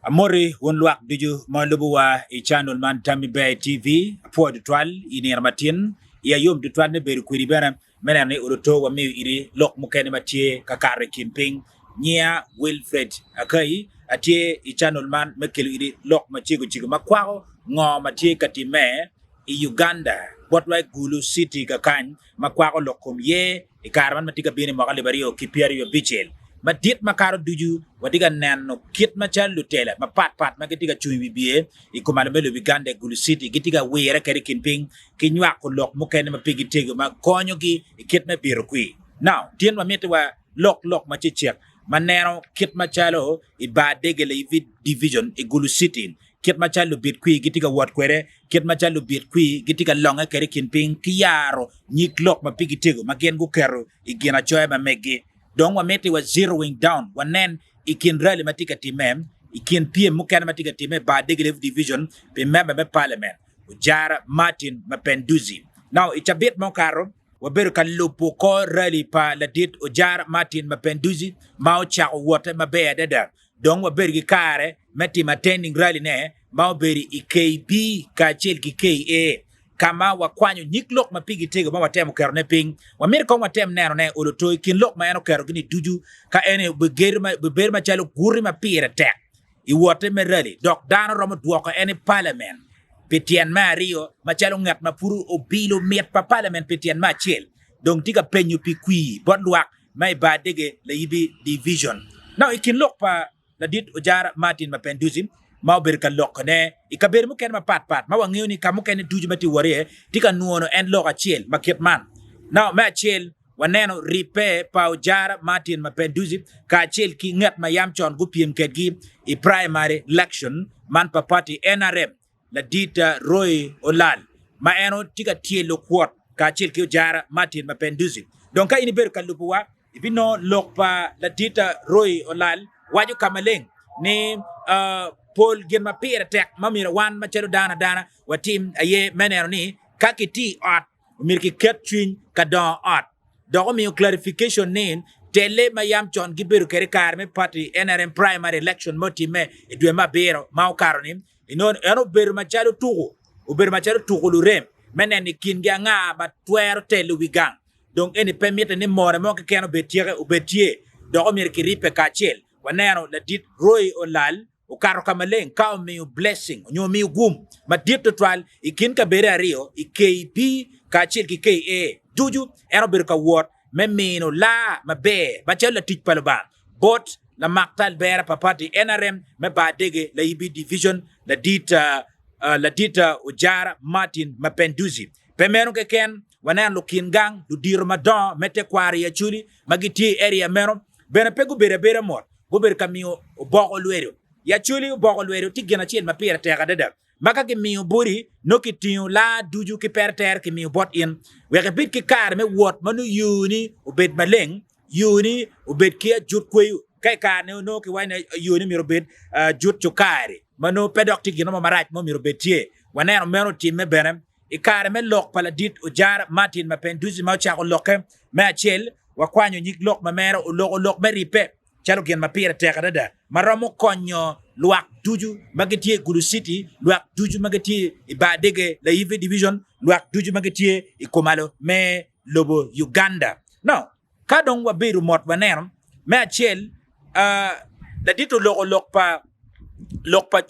Amori won luak duju malubuwa I channel man Tammy Bay TV po dual ini armatin ya yom dual ne beru kuri bana mena ne uruto wa mi iri lok mukene matie kakare kimping nya Wilfred akai atie I channel man mekelu iri lok machigo chigo makwao ngo matie katime I Uganda botwai Gulu City kakan makwao lokom ye ikarman matika bini makali bario kipiari yo bichel madit makaro duju wadiga nano kit machal lutela mapat magitiga chui bibie ikumalo melo Uganda Gulu City gitiga wera kari kinping kinywa ko lok mukene mapigi tego makonyo gi kit na biro kui now tien mamete wa lok machichek manero kit machalo iba degele division Gulu City kit machalo bit kui gitiga wat kwere kit machalo bit kui gitiga longa kari kinping kiyaro nyik lok mapigi tego magen gu kero igina choy mamegi Dong wa mete wa zeroing down wanen ikin rally matika timem ikin PM mukana matika timem ba degelev division pe member me parliament Ujara Martin Mapenduzi now it's a bit mo karo wa beru kan lupo ko rally pa la dit Ujara Martin Mapenduzi mau cha water mabe dada dong wa beru kare meti attending rally ne mau beri IKB ka chel ki KA kama wakwanyo nyiklok mapigi tego ma watem kero ne ping wa mir ko watem neno ne olotoy kin lok ma eno kero gini duju ka ene beger ma chalo guri ma pire tek I wote me rally dok dano romo duoko ene parliament petian mario ma chalo ngat ma puru obilo miet pa parliament petian ma chel dong tiga penyu pi kui bon luak mai ba dege le yibi division now ikin lok pa la dit Ujara Martin Mapenduzi mau ber kan lok ne ikaber mu ken ma pat ma wangiu ni kamu ken duju mati wore tika nuono en lok achiel maket man now ma achiel waneno ripe pa Ujara Martin Mapenduzi ka achiel ki ngat ma yam chon gu piem kedgi I primary election man pa party NRM la dita Roy Olal ma eno tika tielo kwot ka achiel ki Ujara Martin Mapenduzi donc ka ini ber kan lupuwa ibino lok pa la dita Roy Olal waju kamaleng ni Paul gen ma pere tek mamira wan ma chelo dana wa team aye menero ni kakiti ot mirki ketchin ka don ot do mi clarification nin tele mayam chon giberu kere kar me party NRM primary election moti me edwe ma bero ma karonim ino eno beru ma chelo tugo u beru ma chelo tugo lurem meneni kinga nga ba twero tele wigang donc eni permit ni more mo ke keno betiere u betie do mirki ripe ka chel wanero la dit Roy Olal ukaro kamaleng kao miu blessing nyo miu gum ma dito twal ikin ka bere ario IKB ka chil ki KA duju eno ber ka word me mino la ma be ba chela tich paloba bot la maktal bere pa party NRM me ba dege la IB division la dita Ujara Martin Mapenduzi pemeno ke ken wanan lukin gang du dir madan mete kwari ya chuli magiti area meno bene pegu bere mor go ber kamio boko luero ya chuli boko lwero tigena chien ma pira tega dada maka ke miu buri no ki tiu la duju ki perter ki miu bot in we ke bit ki kar me wot manu yuni ubed maleng yuni ubed ki jut koy kay ka no ki wana yuni mi robed jut chukari manu pedok tigena ma maraj mo mi robed tie wana meno timme benem e kar me lok pala dit Ujara Martin Mapenduzi ma cha ko lokke ma chel wa kwanyo nyik lok ma mero lok me ripe chalo gen mapira teka dada maramo konyo luak duju magetie Gulu City luak duju magetie iba dege la yive division luak duju magetie ikomalo me lobo Uganda now kadong wa biru mot waner me achel la dito lok pa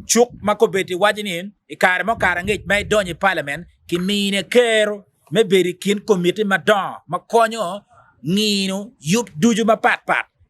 chuk makobeti wajinin ikare mo karangej me donye parliament kimine kero me beri kin committee madan makonyo ngino yup duju mapat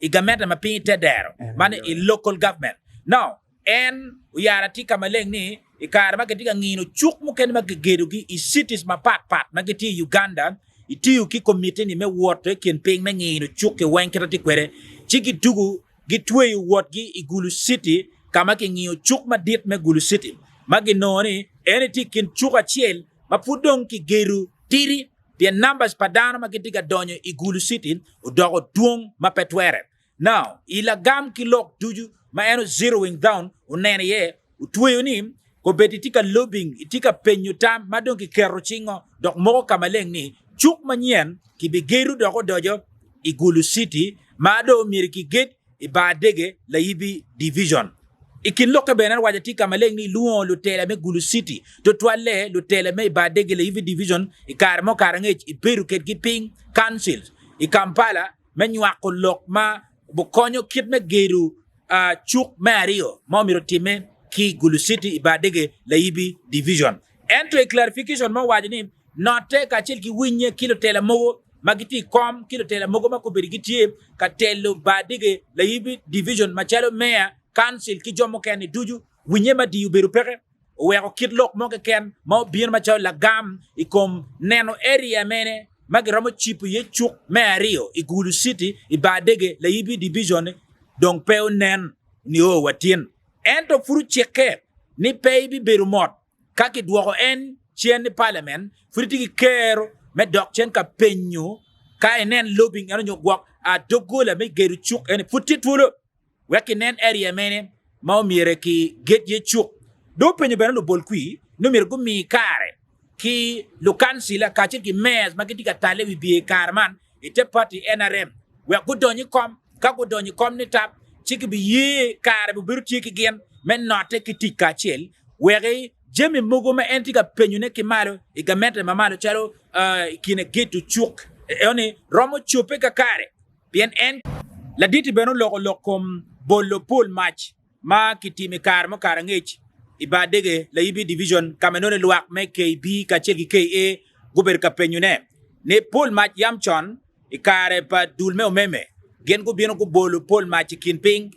igameta mapite dero mane I local government now en uyara tika maleng ni ikar magetiga ngino chuk muken magegedu gi I cities mapat mageti Uganda itiu ki committee ni me wote ken ping me ngino chuk ke wenkera tikwere chiki dugu gitwe wot gi Gulu City kama ke ngino chuk madit me Gulu City maginoni eni kin chuk achiel mapudong ki geru tiri the numbers padana magitiga donyo Gulu City udogo duong mapetwere now ila gam kilok duju ma eno zeroing down unene ye utwe ni ko betitika lobbying itika penyutam madon ki kero chingo dok moko kamaleng ni chuk manyen ki bigeru dogo dojo Gulu City mado miriki get ibadege la yibi division ikin loke benar wajati kamaleng ni luon lutela me Gulu City to twale lutela me ibadege la yibi division ikarmo karangech iberu ket giping council i Kampala menwa ko lok ma bukonyo kit me geru chuk mario momiro time ki Gulu City ibadege la yibi division ento a clarification mo wajini note ka chil ki winye kilo tela mogo magiti kom kilo tela mogo mako berigiti ka telo badege la yibi division machalo mayor council ki jomo ken duju winye ma di beru pere weko kit lok mo ke ken mo bien machalo la gam ikom neno area mene magiramo chipu ye chuk mario i Gulu City ibadege la yibi division donc peo nen ni o watien ento furu cheke ni paybi beru mot kaki duoko en chien ni parliament furiti kero me dok chen ka penyu ka enen lobbying ano nyogwak a dogola me geru chuk en futi tulo weki nen area mene mau mire ki get ye chuk do penyu bena lo bolkui no mire go mi kare ki lo kansila ka chen ki mes magiti ka tale wi bi karman ite party NRM we go donyi kom ka go donyi kom ni tap chiki bi ye kare bu biru chiki gen men note ki tika chel wege jemi mogo ma entika penyune kimalo igamete mamalo chalo kine getu chuk oni romo chupe kakare bien en la diti beno lokom bolo pool match ma kitime karmo karangech ibadege la yibi division kamenone luak me KB ka cheki KA guber ka penyune ne pool match yamchon ikare pa dulme omeme gen go bieno go bolo pool match kinping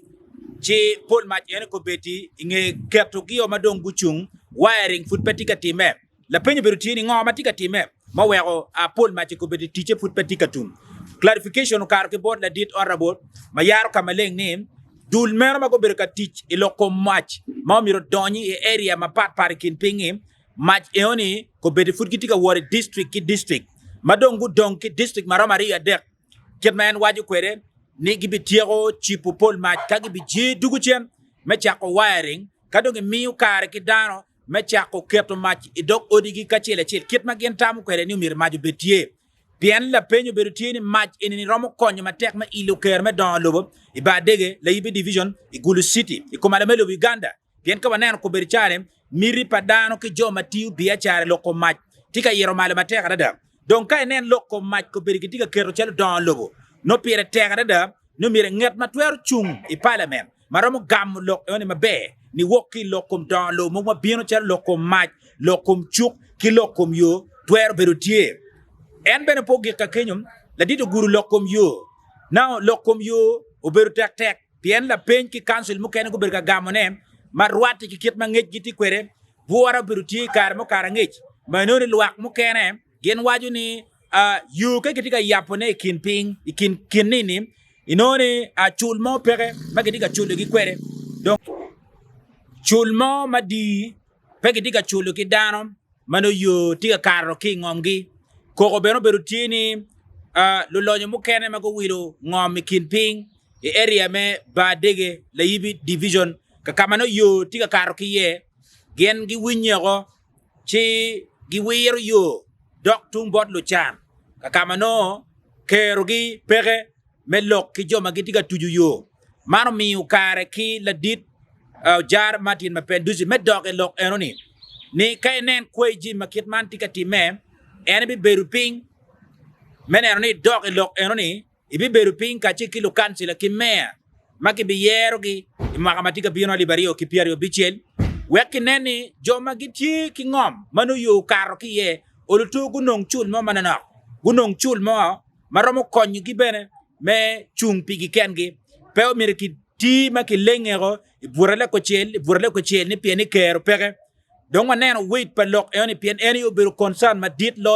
chi pool match ene ko beti inge kerto giyo madong guchung wiring foot petika time la penye berutini ngoma tika time ma wego a pool match ko beti teacher foot petika tum clarification kar ke board la dit honorable ma yaro kamaleng ni dul mer ma ko berka teach iloko match ma miro doni e area ma pat parking pingi match eoni ko beti foot kitika wore district ki district madongu donki district maramari adek ketman waju kwere ni gibi tiego chipu pool match kagi bi je dugu chen me chako wiring kadongi miu kar ki dano me chako keto match idok odigi kachele chel kit magen tamu kwere ni umir maju betie bien la penyo berutie ni match ni romo konyo matek ma ilo ker me don lobo ibadege la yibi division i Gulu City i komala melo Uganda bien ka wanen ko berchare miri padano ki joma tiu biya chare loko match tika yero mala matek rada donc kay nen loko match ko berigi tika kero chelo don lobo no pire tek rada no mire nget matwer chung i parliament maromo gam lok oni mabe ni woki lokom don lo mo bieno chalo lokom match lokom chuk ki lokom yo twer berutie en bene pogi ka kenyum la dito guru lokom yo now lokom yo o beru tek tek bien la pen ki council mu ken ko berga gamone marwati ki kit ma ngej giti kwere buara berutie kar mo kar ngej manoni luak mu kene gen waju ni yo ke kitika yapone kin ping ikin kinini inone a chulmo pere magitika chulo gi kwere donc chulmo madi pegi diga chulo ki dano mano yo tiga karo ki ngomgi koko beno berutini lulonyo mukene mako wiro ngomi kinping e area me badege la yibi division kakamano yo tiga karo ki ye gen gi winyego chi gi wiro yo dok tung bot lo chan kakamano kero gi pege me lok ki joma gi tiga tuju yo mano mi ukare ki la dit jar Martin mapenduzi medok e lok enoni ni kay nen kweji makit man tikati me ene bi beruping men enoni dok e lok enoni ibi beruping ka chiki lo kansila ki me maki bi yerogi makamatika bino libario ki piario bichel weki neni joma giti ki ngom manu yo karo ki ye olutu gunong chul mo manana gunong chul mo maromo konyu ki bene me chung pigi kengi peo miriki ti maki lengero burale ko chel ni pieni kero pege donc nen wait pa lok eni pien eni oberu concern ma dit lo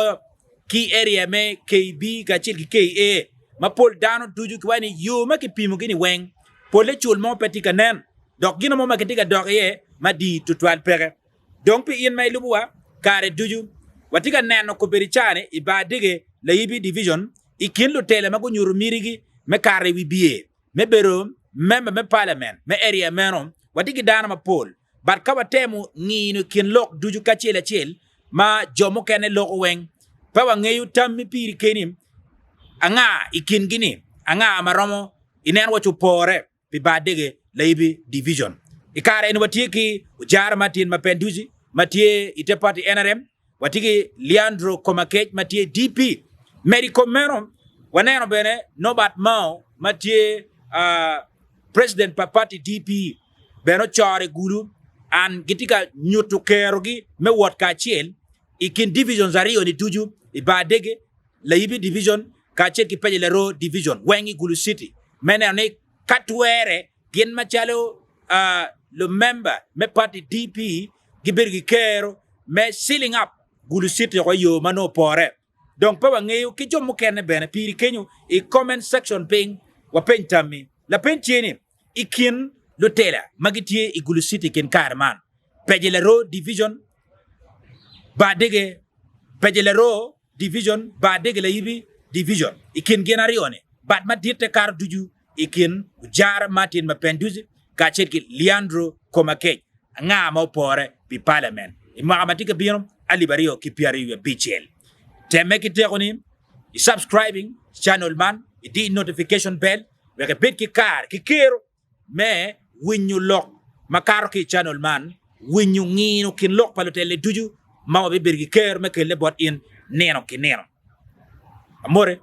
ki area me KB ka chil ki KA ma pol dano tuju ki wani yo maki pimu gini weng pol le chul mo petika nen donc gino mo maki tika dok ye ma di tutwal pege donc pi in may lubuwa kare duju watika nen ko beri chane ibadege la yibi division ikin lo tele ma ko nyuru mirigi me kare wi biye me bero member me parliament me area menom watiki dana ma pol bat kawa temu nginu kin lok duju ka chel ma jomo kene lok weng pa wa ngeyu tam mi piri kenim anga ikin gini anga maromo inen wachu pore pi badege laibi division ikara en watiki jar matin mapenduzi matie ite party NRM watiki Leandro Komakech matie DP Medico Merom wanero bene Nobat Mao matie president pa party DP beno chore gulu an gitika nyutu kerogi me wat ka chiel ikin division zario ni tuju ibadege laibi division ka chiel ki peje lero division wengi gulu city mene ne katwere gen machalo le member me party DP gibirgi kero me sealing up gulu city ko yo mano pore donc pa wangeyo ki jomu kene bene piri kenyu i comment section ping wa pentami la penchini ikin lotela magitie i gulu city ken karman pejelero division badege pejelero division badege la yibi division ikin genarione bad ma dirte kar duju ikin jar Martin Mapenduzi ka chetki Leandro Komakech nga mo pore pi parliament imamatika binom alibario ki piari BCL temeki tegoni i subscribing channel man i di notification bell weke bit ki kar ki kero me winyu lok makaro ki channel man winyu ngino kin lok palotele duju mawa be birgi ker me kele bot in neno ki neno amore